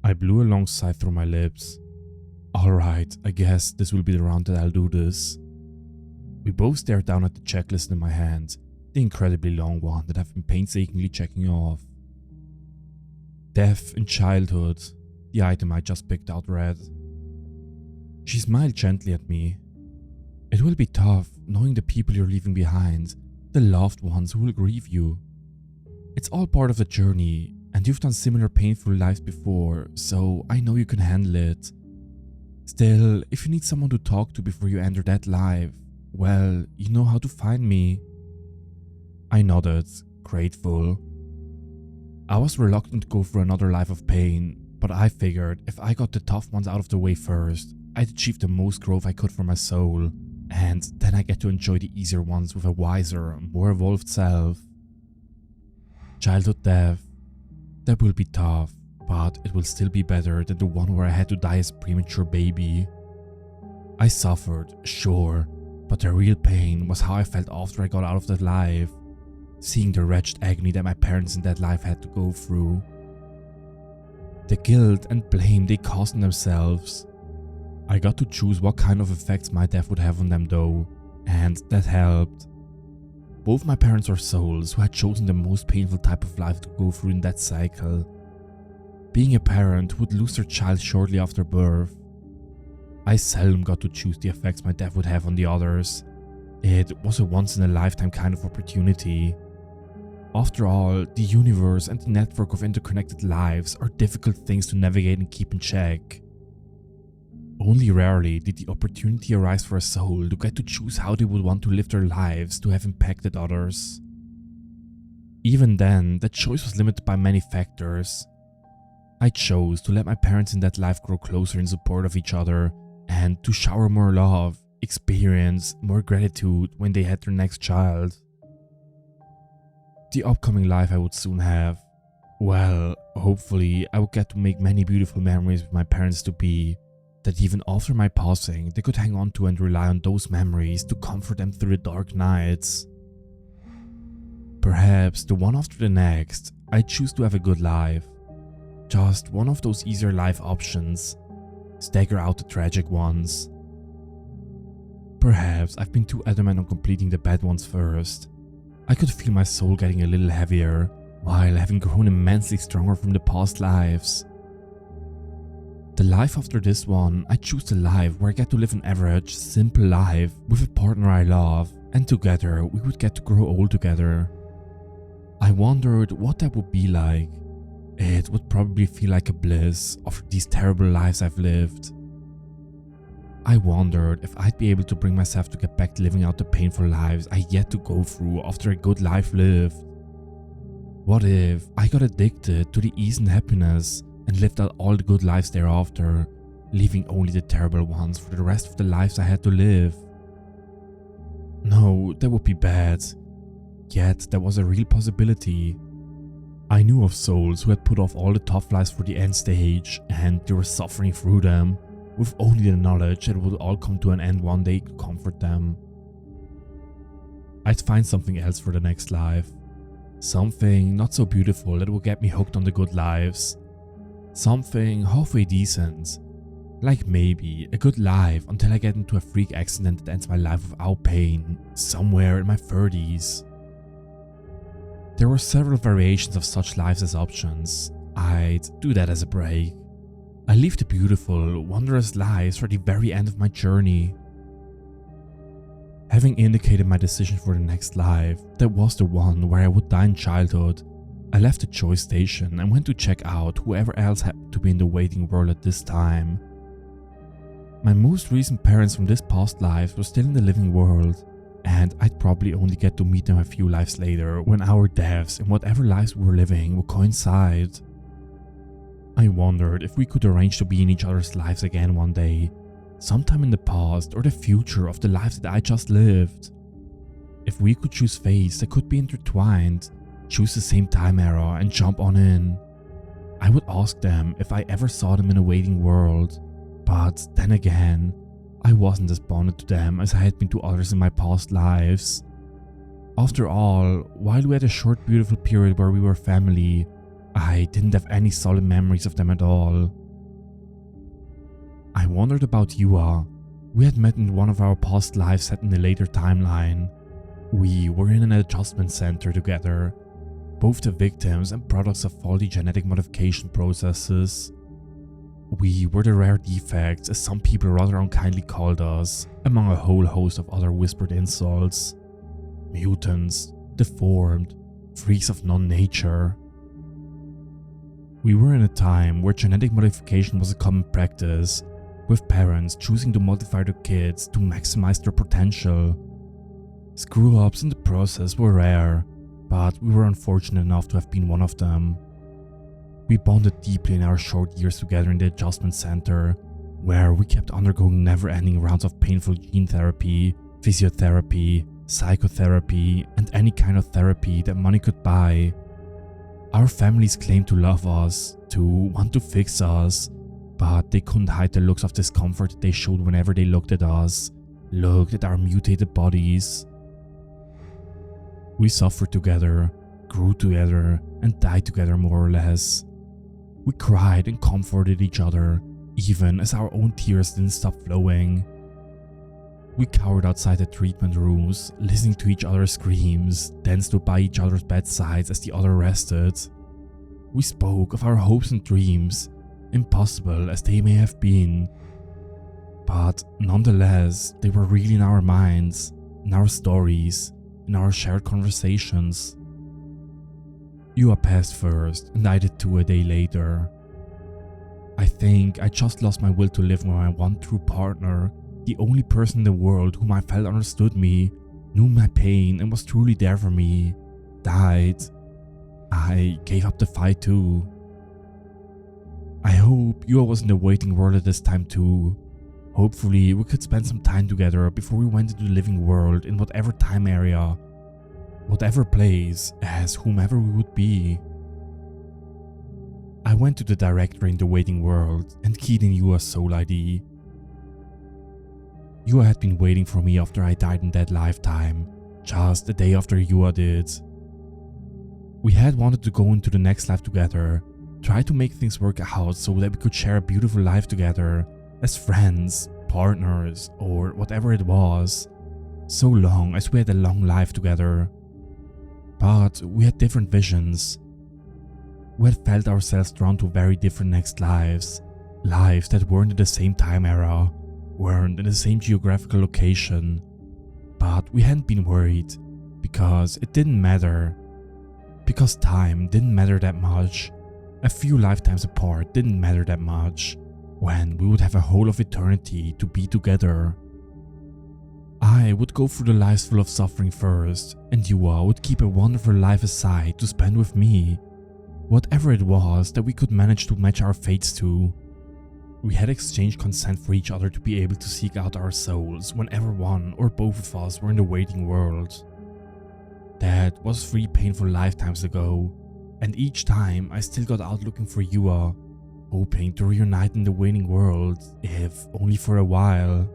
I blew a long sigh through my lips. Alright, I guess this will be the round that I'll do this. We both stared down at the checklist in my hand, the incredibly long one that I've been painstakingly checking off. Death in childhood, the item I just picked out read. She smiled gently at me. It will be tough knowing the people you're leaving behind, the loved ones who will grieve you. It's all part of the journey, and you've done similar painful lives before, so I know you can handle it. Still, if you need someone to talk to before you enter that life, well, you know how to find me. I nodded, grateful. I was reluctant to go through another life of pain, but I figured if I got the tough ones out of the way first, I'd achieve the most growth I could for my soul, and then I get to enjoy the easier ones with a wiser, more evolved self. Childhood death. That will be tough, but it will still be better than the one where I had to die as a premature baby. I suffered, sure, but the real pain was how I felt after I got out of that life, seeing the wretched agony that my parents in that life had to go through. The guilt and blame they caused on themselves. I got to choose what kind of effects my death would have on them though, and that helped. Both my parents were souls who had chosen the most painful type of life to go through in that cycle. Being a parent who would lose their child shortly after birth. I seldom got to choose the effects my death would have on the others. It was a once-in-a-lifetime kind of opportunity. After all, the universe and the network of interconnected lives are difficult things to navigate and keep in check. Only rarely did the opportunity arise for a soul to get to choose how they would want to live their lives to have impacted others. Even then, that choice was limited by many factors. I chose to let my parents in that life grow closer in support of each other and to shower more love, experience more gratitude when they had their next child. The upcoming life I would soon have, well, hopefully I would get to make many beautiful memories with my parents-to-be, that even after my passing they could hang on to and rely on those memories to comfort them through the dark nights. Perhaps the one after the next, I choose to have a good life. Just one of those easier life options. Stagger out the tragic ones. Perhaps I've been too adamant on completing the bad ones first. I could feel my soul getting a little heavier, while having grown immensely stronger from the past lives. The life after this one, I choose the life where I get to live an average, simple life with a partner I love, and together we would get to grow old together. I wondered what that would be like. It would probably feel like a bliss after these terrible lives I've lived. I wondered if I'd be able to bring myself to get back to living out the painful lives I yet to go through after a good life lived. What if I got addicted to the ease and happiness and lived out all the good lives thereafter, leaving only the terrible ones for the rest of the lives I had to live? No, that would be bad. Yet there was a real possibility. I knew of souls who had put off all the tough lives for the end stage, and they were suffering through them, with only the knowledge that it would all come to an end one day to comfort them. I'd find something else for the next life. Something not so beautiful that would get me hooked on the good lives. Something halfway decent. Like maybe a good life until I get into a freak accident that ends my life without pain, somewhere in my 30s. There were several variations of such lives as options. I'd do that as a break. I leave the beautiful, wondrous lives for the very end of my journey. Having indicated my decision for the next life, that was the one where I would die in childhood, I left the choice station and went to check out whoever else happened to be in the waiting world at this time. My most recent parents from this past life were still in the living world, and I'd probably only get to meet them a few lives later when our deaths in whatever lives we were living would coincide. I wondered if we could arrange to be in each other's lives again one day, sometime in the past or the future of the life that I just lived. If we could choose fates that could be intertwined, choose the same time era and jump on in. I would ask them if I ever saw them in a waiting world, but then again, I wasn't as bonded to them as I had been to others in my past lives. After all, while we had a short beautiful period where we were family, I didn't have any solid memories of them at all. I wondered about Yua. We had met in one of our past lives set in a later timeline. We were in an adjustment center together, both the victims and products of faulty genetic modification processes. We were the rare defects, as some people rather unkindly called us, among a whole host of other whispered insults. Mutants, deformed, freaks of non-nature. We were in a time where genetic modification was a common practice, with parents choosing to modify their kids to maximize their potential. Screw-ups in the process were rare, but we were unfortunate enough to have been one of them. We bonded deeply in our short years together in the adjustment center, where we kept undergoing never-ending rounds of painful gene therapy, physiotherapy, psychotherapy, and any kind of therapy that money could buy. Our families claimed to love us, to want to fix us, but they couldn't hide the looks of discomfort that they showed whenever they looked at us, looked at our mutated bodies. We suffered together, grew together, and died together more or less. We cried and comforted each other, even as our own tears didn't stop flowing. We cowered outside the treatment rooms, listening to each other's screams, then stood by each other's bedsides as the other rested. We spoke of our hopes and dreams, impossible as they may have been. But nonetheless, they were real in our minds, in our stories, in our shared conversations. Yua passed first, and I did too a day later. I think I just lost my will to live when my one true partner, the only person in the world whom I felt understood me, knew my pain and was truly there for me, died. I gave up the fight too. I hope Yua was in the waiting world at this time too. Hopefully we could spend some time together before we went into the living world in whatever time area, whatever place, as whomever we would be. I went to the directory in the waiting world and keyed in Yua's soul ID. Yua had been waiting for me after I died in that lifetime, just a day after Yua did. We had wanted to go into the next life together, try to make things work out so that we could share a beautiful life together, as friends, partners, or whatever it was, so long as we had a long life together. But we had different visions. We had felt ourselves drawn to very different next lives, lives that weren't in the same time era, weren't in the same geographical location. But we hadn't been worried, because it didn't matter. Because time didn't matter that much. A few lifetimes apart didn't matter that much, when we would have a whole of eternity to be together. I would go through the lives full of suffering first, and Yua would keep a wonderful life aside to spend with me, whatever it was that we could manage to match our fates to. We had exchanged consent for each other to be able to seek out our souls whenever one or both of us were in the waiting world. That was 3 painful lifetimes ago, and each time I still got out looking for Yua, hoping to reunite in the waiting world, if only for a while.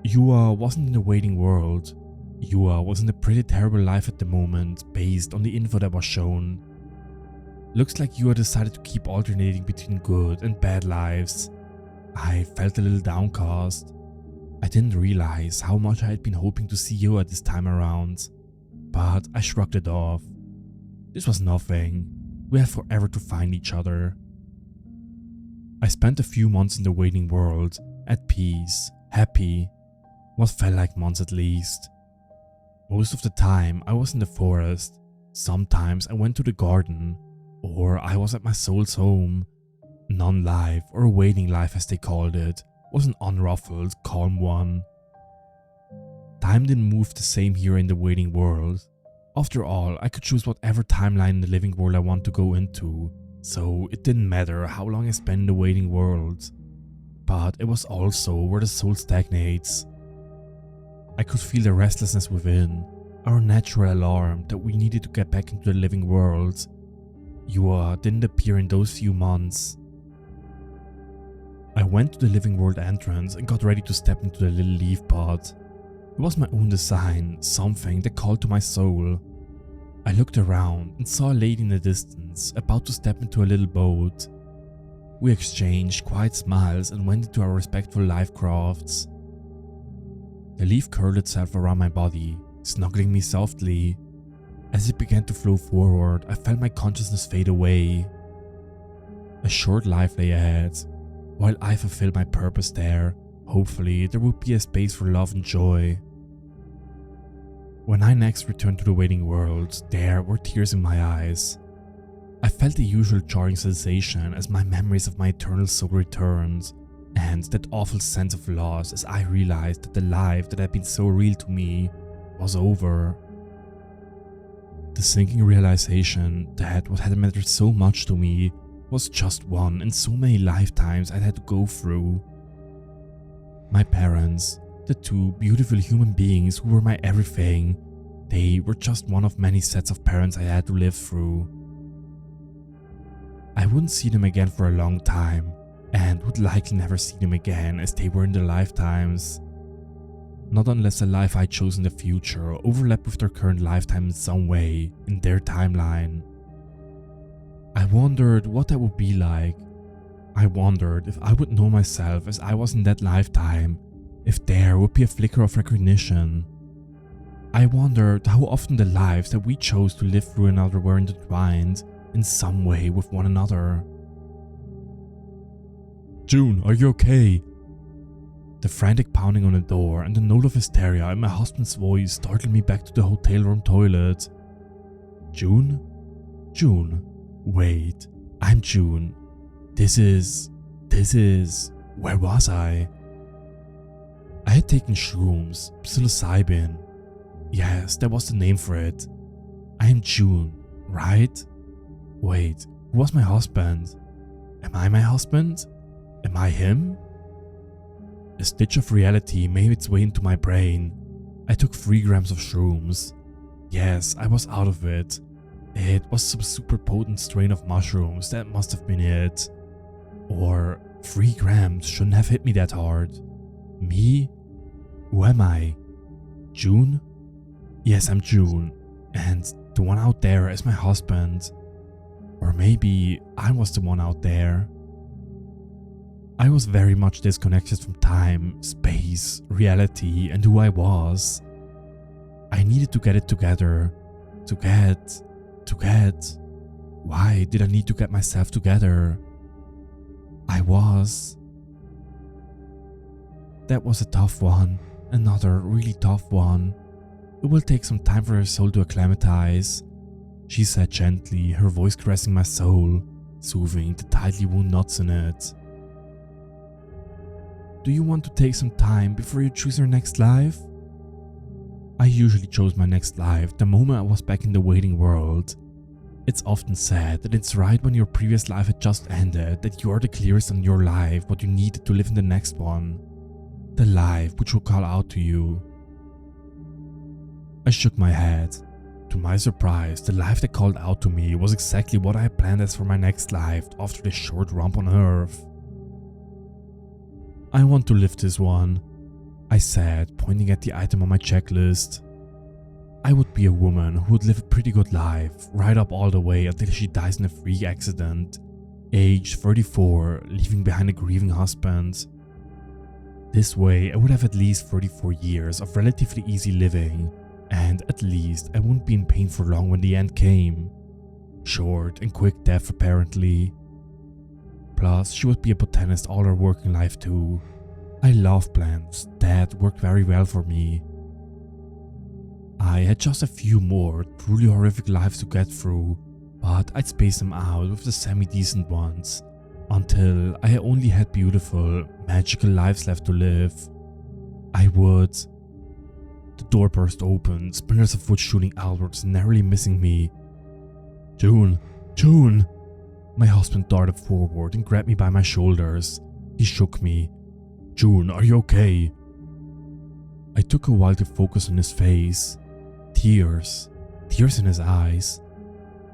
Yua wasn't in the waiting world. Yua was in a pretty terrible life at the moment, based on the info that was shown. Looks like Yua decided to keep alternating between good and bad lives. I felt a little downcast. I didn't realize how much I had been hoping to see Yua this time around, but I shrugged it off. This was nothing. We had forever to find each other. I spent a few months in the waiting world, at peace, happy, what felt like months at least. Most of the time I was in the forest, sometimes I went to the garden, or I was at my soul's home. Non-life, or waiting life as they called it, was an unruffled, calm one. Time didn't move the same here in the waiting world. After all, I could choose whatever timeline in the living world I want to go into, so it didn't matter how long I spent in the waiting world. But it was also where the soul stagnates. I could feel the restlessness within, our natural alarm that we needed to get back into the living world. Yua didn't appear in those few months. I went to the living world entrance and got ready to step into the little leaf pod. It was my own design, something that called to my soul. I looked around and saw a lady in the distance about to step into a little boat. We exchanged quiet smiles and went into our respectful life crafts. The leaf curled itself around my body, snuggling me softly. As it began to flow forward, I felt my consciousness fade away. A short life lay ahead. While I fulfilled my purpose there, hopefully there would be a space for love and joy. When I next returned to the waiting world, there were tears in my eyes. I felt the usual jarring sensation as my memories of my eternal soul returned, and that awful sense of loss as I realized that the life that had been so real to me was over. The sinking realization that what had mattered so much to me was just one in so many lifetimes I had to go through. My parents, the two beautiful human beings who were my everything, they were just one of many sets of parents I had to live through. I wouldn't see them again for a long time, and would likely never see them again as they were in their lifetimes. Not unless the life I chose in the future overlapped with their current lifetime in some way, in their timeline. I wondered what that would be like. I wondered if I would know myself as I was in that lifetime, if there would be a flicker of recognition. I wondered how often the lives that we chose to live through another were intertwined in some way with one another. "June, are you okay?" The frantic pounding on the door and the note of hysteria in my husband's voice startled me back to the hotel room toilet. "June? June? Wait, I'm June. This is... Where was I? I had taken shrooms, psilocybin. Yes, that was the name for it. I am June, right? Wait, who was my husband? Am I my husband? Am I him? A stitch of reality made its way into my brain. I took 3 grams of shrooms. Yes, I was out of it. It was some super potent strain of mushrooms, that must have been it. Or 3 grams shouldn't have hit me that hard. Me? Who am I? June? Yes, I'm June, and the one out there is my husband. Or maybe I was the one out there. I was very much disconnected from time, space, reality, and who I was. I needed to get it together. To get. Why did I need to get myself together? That was a tough one. Another really tough one. It will take some time for her soul to acclimatize, she said gently, her voice caressing my soul, soothing the tightly wound knots in it. Do you want to take some time before you choose your next life? I usually chose my next life the moment I was back in the waiting world. It's often said that it's right when your previous life had just ended that you are the clearest on your life what you needed to live in the next one. The life which will call out to you. I shook my head. To my surprise, the life that called out to me was exactly what I had planned as for my next life after this short romp on Earth. I want to live this one, I said, pointing at the item on my checklist. I would be a woman who would live a pretty good life, right up all the way until she dies in a freak accident, age 34, leaving behind a grieving husband. This way, I would have at least 34 years of relatively easy living, and at least I wouldn't be in pain for long when the end came. Short and quick death apparently. Plus, she would be a botanist all her working life too. I love plants, that worked very well for me. I had just a few more truly horrific lives to get through, but I'd space them out with the semi-decent ones, until I only had beautiful, magical lives left to live. I would... The door burst open, splinters of wood shooting outwards, narrowly missing me. June! June! My husband darted forward and grabbed me by my shoulders. He shook me. June, are you okay? I took a while to focus on his face. Tears in his eyes.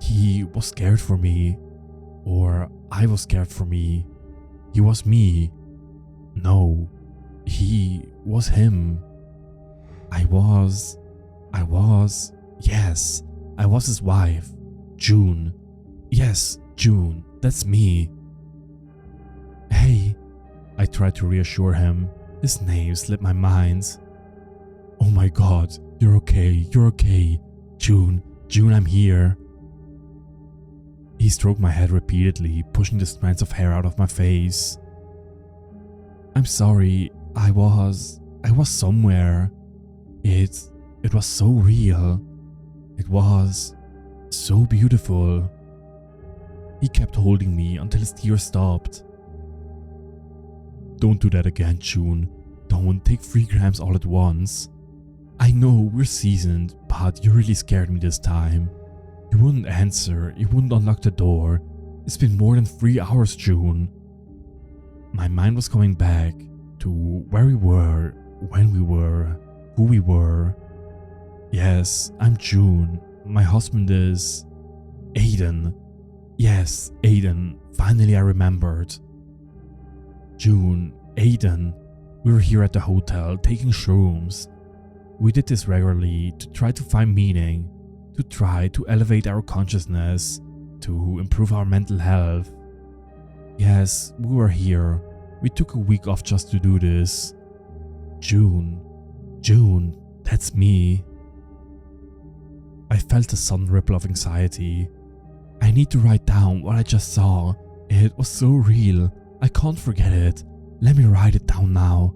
He was scared for me. Or I was scared for me. He was me. No, he was him. I was, yes, I was his wife. June. Yes, June, that's me. Hey, I tried to reassure him. His name slipped my mind. Oh my god, you're okay, you're okay. June, I'm here. He stroked my head repeatedly, pushing the strands of hair out of my face. I'm sorry, I was somewhere. It was so real. It was so beautiful. He kept holding me until his tears stopped. Don't do that again, June. Don't take 3 grams all at once. I know we're seasoned, but you really scared me this time. You wouldn't answer, you wouldn't unlock the door. It's been more than 3 hours, June. My mind was coming back to where we were, when we were, who we were. Yes, I'm June. My husband is Aiden. Yes, Aiden. Finally I remembered. June, Aiden. We were here at the hotel taking shrooms. We did this regularly to try to find meaning, to try to elevate our consciousness, to improve our mental health. Yes, we were here. We took a week off just to do this. June, that's me. I felt a sudden ripple of anxiety. I need to write down what I just saw. It was so real. I can't forget it. Let me write it down now.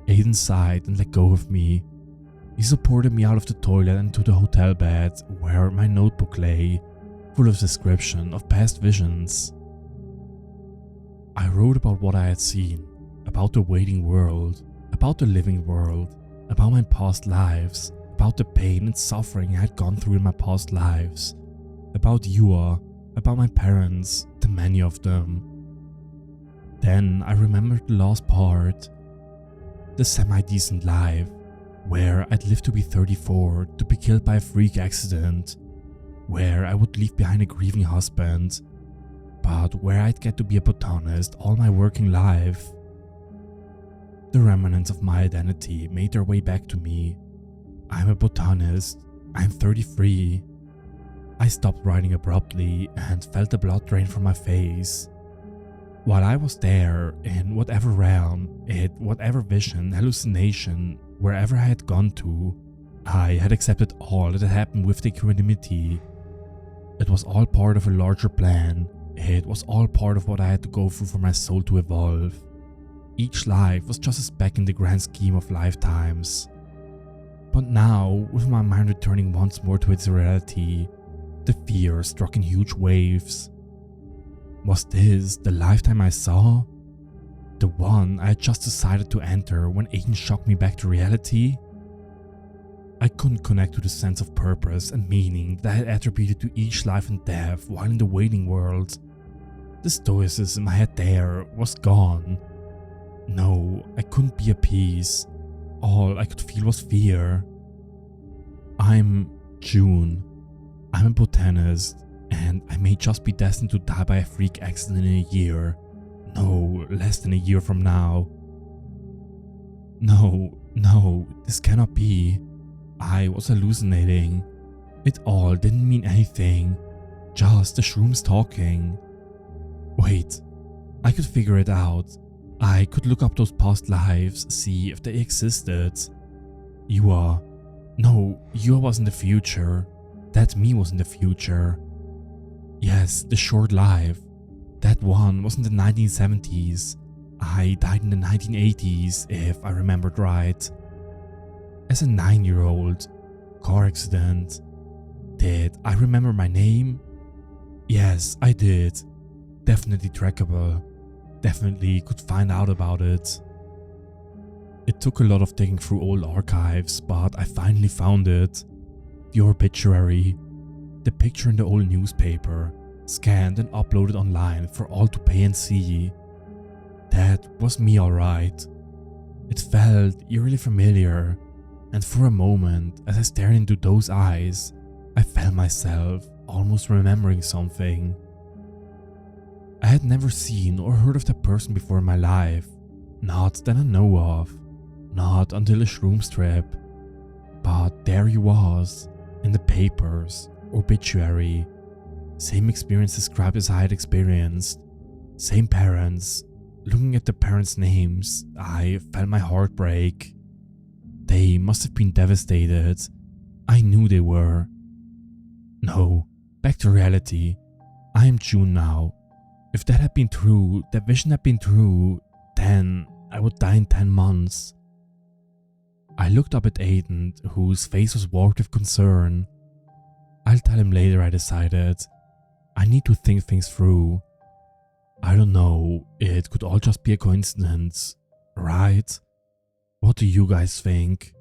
Aiden sighed and let go of me. He supported me out of the toilet and to the hotel bed where my notebook lay, full of description of past visions. I wrote about what I had seen, about the waiting world, about the living world, about my past lives, about the pain and suffering I had gone through in my past lives, about Yua, about my parents, the many of them. Then I remembered the last part, the semi-decent life, where I'd live to be 34, to be killed by a freak accident, where I would leave behind a grieving husband, but where I'd get to be a botanist all my working life. The remnants of my identity made their way back to me. I'm a botanist. I'm 33. I stopped writing abruptly and felt the blood drain from my face. While I was there, in whatever realm, whatever vision, hallucination, wherever I had gone to, I had accepted all that had happened with equanimity. It was all part of a larger plan. It was all part of what I had to go through for my soul to evolve. Each life was just a speck in the grand scheme of lifetimes. But now, with my mind returning once more to its reality, the fear struck in huge waves. Was this the lifetime I saw? The one I had just decided to enter when Aiden shocked me back to reality? I couldn't connect to the sense of purpose and meaning that I had attributed to each life and death while in the waiting world. The stoicism I had there was gone. No, I couldn't be at peace. All I could feel was fear. I'm June. I'm a botanist, and I may just be destined to die by a freak accident in a year. No, less than a year from now. No, this cannot be. I was hallucinating. It all didn't mean anything. Just the shrooms talking. Wait, I could figure it out. I could look up those past lives, see if they existed. Yua. No, Yua was in the future. That me was in the future. Yes, the short life. That one was in the 1970s. I died in the 1980s, if I remembered right. As a 9-year-old. Car accident. Did I remember my name? Yes, I did. Definitely trackable. Definitely could find out about it. It took a lot of digging through old archives, but I finally found it. The obituary. The picture in the old newspaper, scanned and uploaded online for all to pay and see. That was me, alright. It felt eerily familiar, and for a moment, as I stared into those eyes, I felt myself almost remembering something. I had never seen or heard of that person before in my life, not that I know of, not until a shroom trip. But there he was, In the papers, obituary, same experience described as I had experienced. Same parents. Looking at the parents' names, I felt my heart break. They must have been devastated. I knew they were. No, back to reality. I am June now. If that had been true, that vision had been true, then I would die in 10 months. I looked up at Aiden, whose face was warped with concern. I'll tell him later, I decided. I need to think things through. I don't know, it could all just be a coincidence, right? What do you guys think?